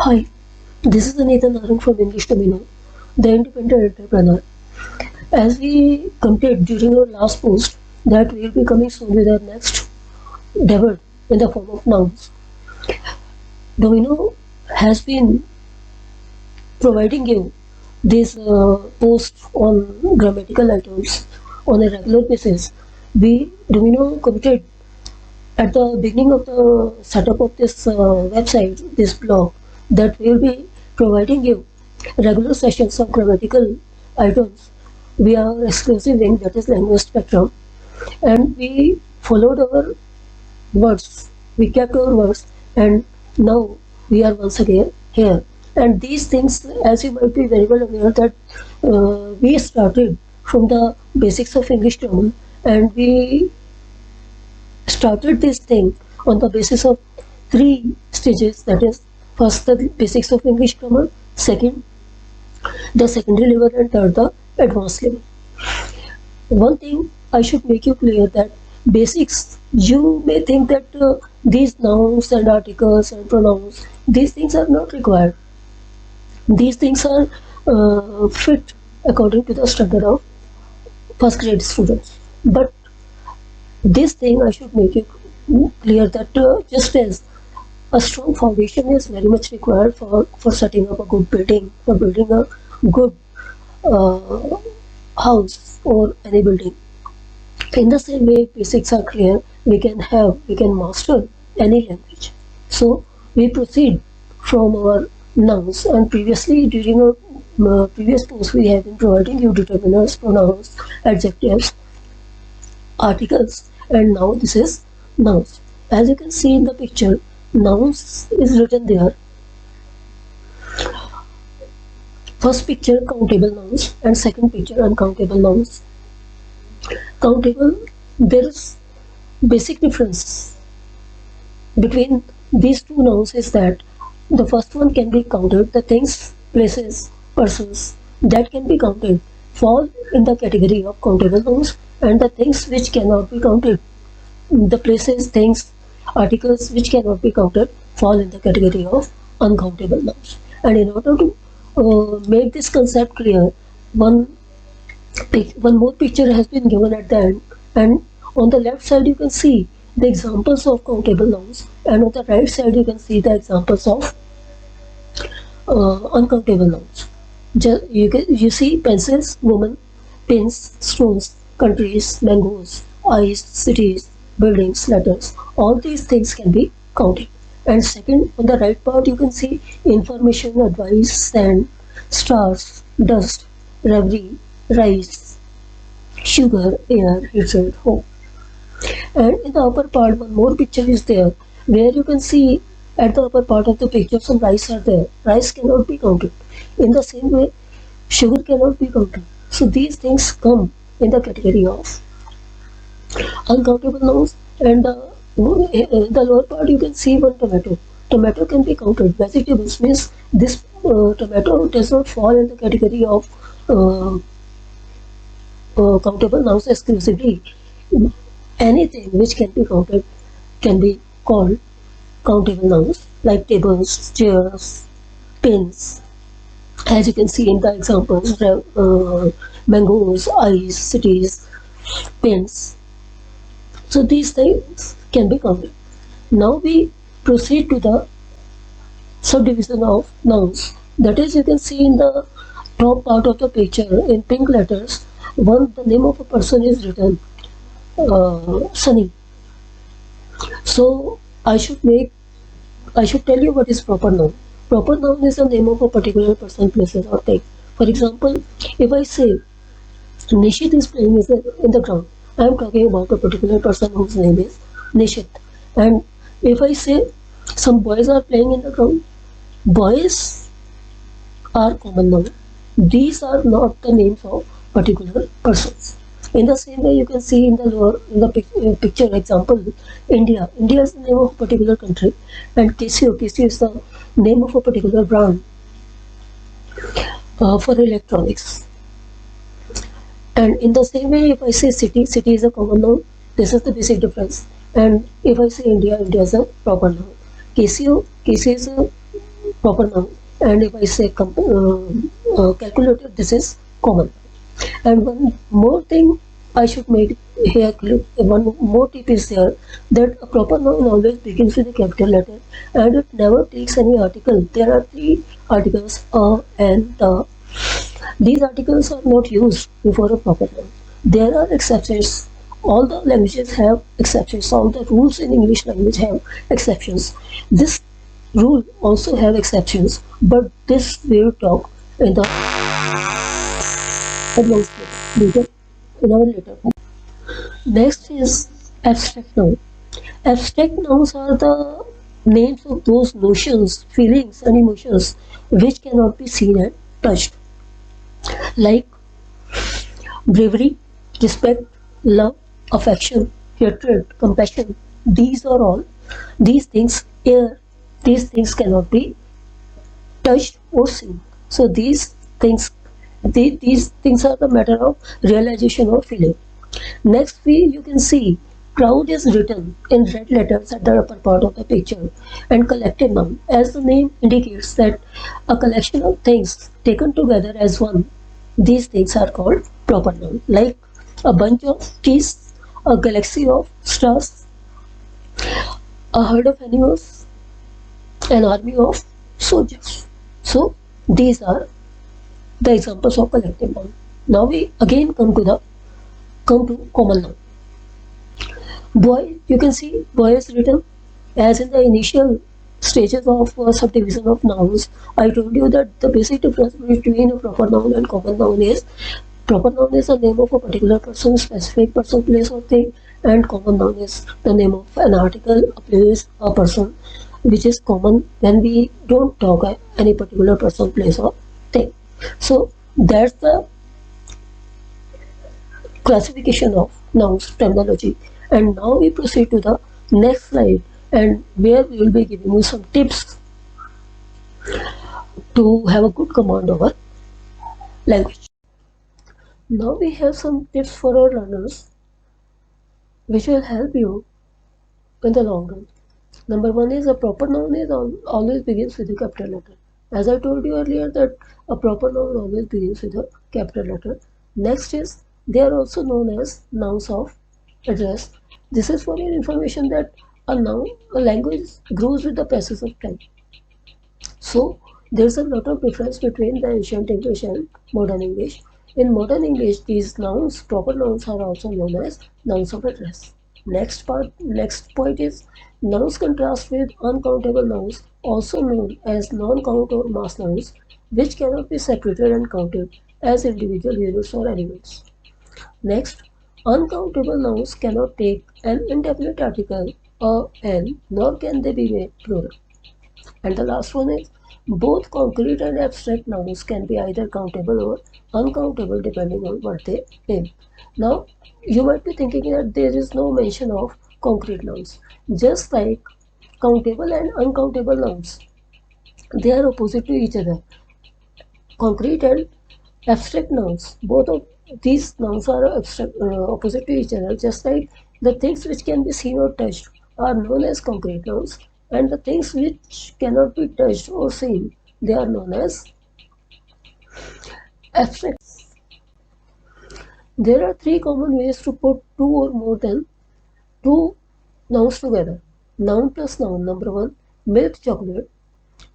Hi, this is Nathan Narang from English Domino, the independent entrepreneur. As we completed during our last post that we will be coming soon with our next debut in the form of nouns. Domino has been providing you these posts on grammatical items on a regular basis. We Domino committed at the beginning of the setup of this website, this blog, that we will be providing you regular sessions of grammatical items via our exclusive link, that is language spectrum, and we followed our words, we kept our words, and now we are once again here. And these things, as you might be very well aware, that we started from the basics of English grammar, and we started this thing on the basis of three stages, that is, first the basics of English grammar, second the secondary level, and third the advanced level. One thing I should make you clear, that basics, you may think that these nouns and articles and pronouns, these things are not required. These things are fit according to the standard of first grade students. But this thing I should make it clear, that just as a strong foundation is very much required for setting up a good building, for building a good house or any building. In the same way, basics are clear, we can master any language. So we proceed from our nouns, and previously during our previous post we have been providing you determiners, pronouns, adjectives, articles, and now this is nouns. As you can see in the picture, nouns is written there. First picture countable nouns and second picture uncountable nouns. Countable, there is basic difference between these two nouns is that the first one can be counted, the things, places, persons that can be counted fall in the category of countable nouns, and the things which cannot be counted, the places, things, articles which cannot be counted, fall in the category of uncountable nouns. And in order to make this concept clear, one more picture has been given at the end, and on the left side you can see the examples of countable nouns, and on the right side you can see the examples of uncountable nouns. You see pencils, woman, pins, stones, countries, mangoes, eyes, cities, buildings, letters. All these things can be counted. And second, on the right part, you can see information, advice, sand, stars, dust, reverie, rice, sugar, air, hatred, hope. And in the upper part, one more picture is there, where you can see at the upper part of the picture some rice are there. Rice cannot be counted. In the same way, sugar cannot be counted. So these things come in the category of uncountable nouns. And in the lower part you can see one tomato. Tomato can be counted. Vegetables means this tomato does not fall in the category of countable nouns exclusively. Anything which can be counted can be called countable nouns, like tables, chairs, pins, as you can see in the examples, mangoes, eyes, cities, pins. So these things can be counted. Now we proceed to the subdivision of nouns. That is, you can see in the top part of the picture in pink letters, the name of a person is written, Sunny. So I should tell you what is proper noun. Proper noun is the name of a particular person, places, or thing. For example, if I say Nishit is playing in the ground, I am talking about a particular person whose name is Nishit. And if I say some boys are playing in the ground, boys are common noun. These are not the names of particular persons. In the same way, you can see in the picture example, India. India is the name of a particular country, and Casio is the name of a particular brand for electronics. And in the same way, if I say city is a common noun. This is the basic difference. And if I say India is a proper noun. Casio is a proper noun, and if I say calculator, this is common. And one more thing I should make here clear, one more tip is there, that a proper noun always begins with a capital letter and it never takes any article. There are three articles, a and the. These articles are not used before a proper noun. There are exceptions. All the languages have exceptions. All the rules in English language have exceptions. This rule also have exceptions, but this we'll talk in the advanced later, in our later. Next is abstract noun. Abstract nouns are the names of those notions, feelings, and emotions which cannot be seen and touched, like bravery, respect, love, affection, hatred, compassion. These are all these things here. These things cannot be touched or seen. So things these things are the matter of realization or feeling. Next, you can see crowd is written in red letters at the upper part of the picture, and collective noun, as the name indicates, that a collection of things taken together as one. These things are called proper noun, like a bunch of trees, a galaxy of stars, a herd of animals, an army of soldiers. So these are the examples of collective noun. Now we again come to common noun. Boy, you can see boy is written as in the initial stages of subdivision of nouns. I told you that the basic difference between a proper noun and common noun is proper noun is the name of a particular person, specific person, place or thing, and common noun is the name of an article, a place, a person, which is common when we don't talk any particular person, place or thing. So that's the classification of nouns terminology. And now we proceed to the next slide, and where we will be giving you some tips to have a good command over language. Now we have some tips for our learners which will help you in the long run. Number one is a proper noun is always begins with a capital letter. As I told you earlier that a proper noun always begins with a capital letter. Next is they are also known as nouns of address. This is for your information that a language grows with the passage of time. So there's a lot of difference between the ancient English and modern English. In modern English, these nouns, proper nouns, are also known as nouns of address. Next point is nouns contrast with uncountable nouns, also known as non-count or mass nouns, which cannot be separated and counted as individual units or elements. Next, uncountable nouns cannot take an indefinite article or an, nor can they be made plural. And the last one is both concrete and abstract nouns can be either countable or uncountable depending on what they mean. Now, you might be thinking that there is no mention of concrete nouns. Just like countable and uncountable nouns, they are opposite to each other. Concrete and abstract nouns, both of these nouns are opposite to each other. Just like the things which can be seen or touched are known as concrete nouns, and the things which cannot be touched or seen, they are known as abstract. There are three common ways to put two or more than two nouns together. Noun plus noun. Number one, milk chocolate,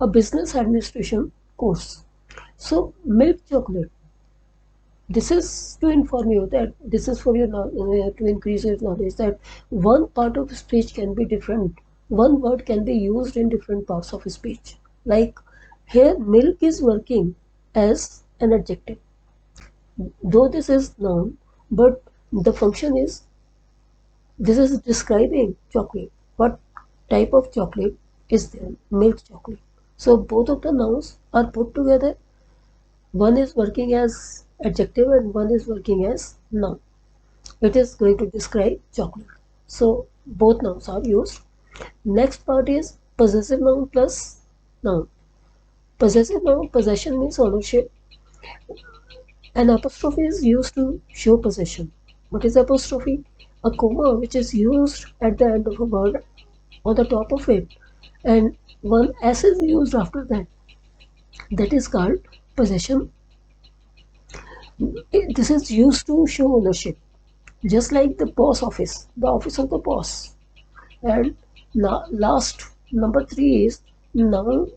a business administration course. So milk chocolate, this is to inform you that this is for your to increase your knowledge that one part of speech can be different. One word can be used in different parts of speech. Like here, milk is working as an adjective. Though this is noun, but the function is, this is describing chocolate. What type of chocolate is there? Milk chocolate. So both of the nouns are put together. One is working as adjective and one is working as noun. It is going to describe chocolate. So both nouns are used. Next part is possessive noun plus noun. Possessive noun, possession means ownership. An apostrophe is used to show possession. What is apostrophe? A comma which is used at the end of a word on the top of it and one S is used after that. That is called possession. This is used to show ownership, just like the post office, the office of the boss. And now, last number 3 is noun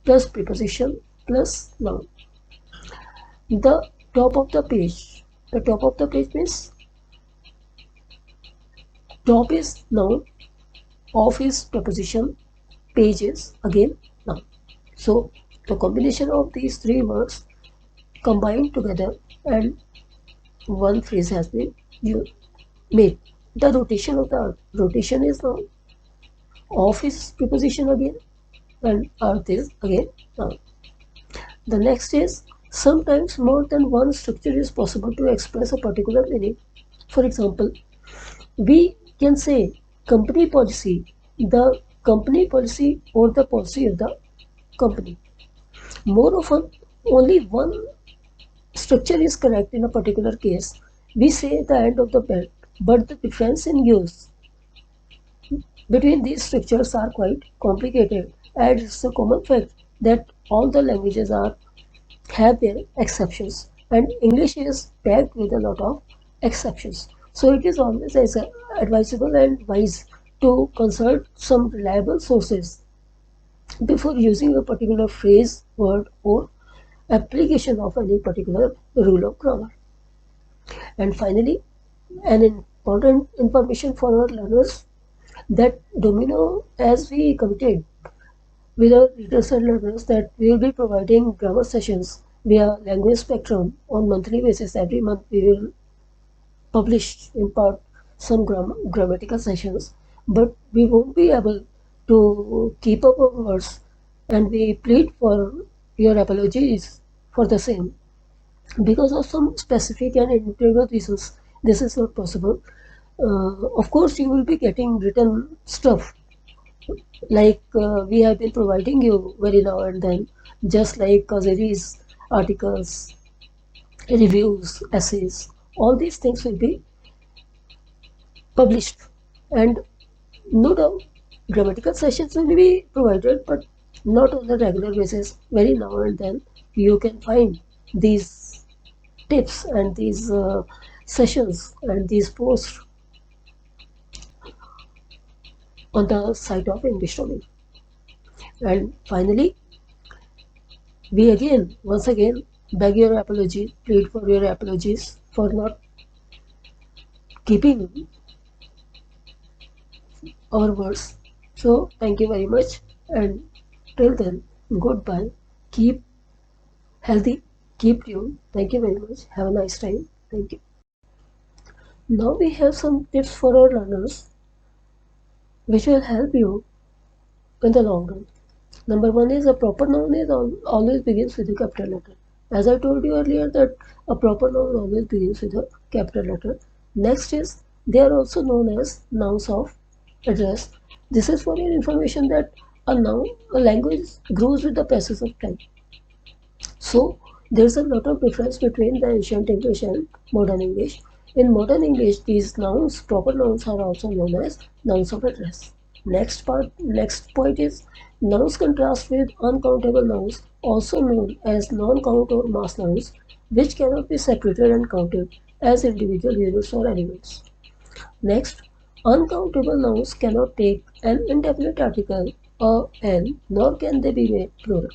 plus preposition plus noun. The top of the page. The top of the page means top is noun, off is preposition, page is again noun. So the combination of these 3 words combined together and one phrase has been made. The rotation is noun, off is preposition again, and earth is again noun. The next is sometimes more than one structure is possible to express a particular meaning. For example, we can say company policy, the company policy or the policy of the company. More often, only one structure is correct in a particular case. We say the end of the bed, but the difference in use between these structures are quite complicated, and it's a common fact that all the languages have their exceptions, and English is packed with a lot of exceptions. So it is always advisable and wise to consult some reliable sources before using a particular phrase, word, or application of any particular rule of grammar. And finally, an important information for our learners that Domino, as we committed with our readers and learners, that we will be providing grammar sessions via Language Spectrum on monthly basis. Every month we will publish in part some grammatical sessions, but we won't be able to keep up our words, and we plead for your apologies for the same. Because of some specific and integral reasons, this is not possible. Of course, you will be getting written stuff like we have been providing you very now and then, just like series, articles, reviews, essays. All these things will be published, and no doubt grammatical sessions will be provided, but not on a regular basis. Very now and then, you can find these tips and these sessions and these posts on the site of English Domain. And finally, we once again beg your apology, plead for your apologies for not keeping our words. So thank you very much, and till then, goodbye. Keep healthy, keep tuned. Thank you very much. Have a nice time. Thank you. Now we have some tips for our learners which will help you in the long run. Number 1 is a proper noun is always begins with a capital letter. As I told you earlier that a proper noun always begins with a capital letter. Next is they are also known as nouns of address. This is for your information that a language grows with the passage of time. So there's a lot of difference between the ancient English and modern English. In modern English, these nouns, proper nouns, are also known as nouns of address. Next point is nouns contrast with uncountable nouns, also known as non-count or mass nouns, which cannot be separated and counted as individual units or elements. Next, uncountable nouns cannot take an indefinite article or an, nor can they be made plural.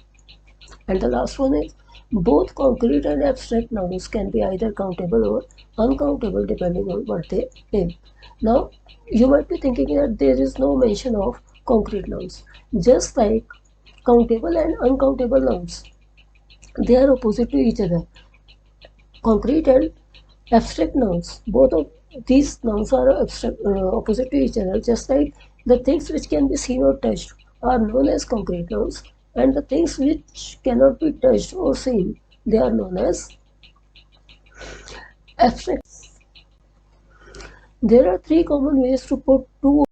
And the last one is both concrete and abstract nouns can be either countable or uncountable depending on what they mean. Now, you might be thinking that there is no mention of concrete nouns. Just like countable and uncountable nouns, they are opposite to each other. Concrete and abstract nouns, both of these nouns are opposite to each other. Just like the things which can be seen or touched are known as concrete nouns, and the things which cannot be touched or seen, they are known as abstract. There are 3 common ways to put two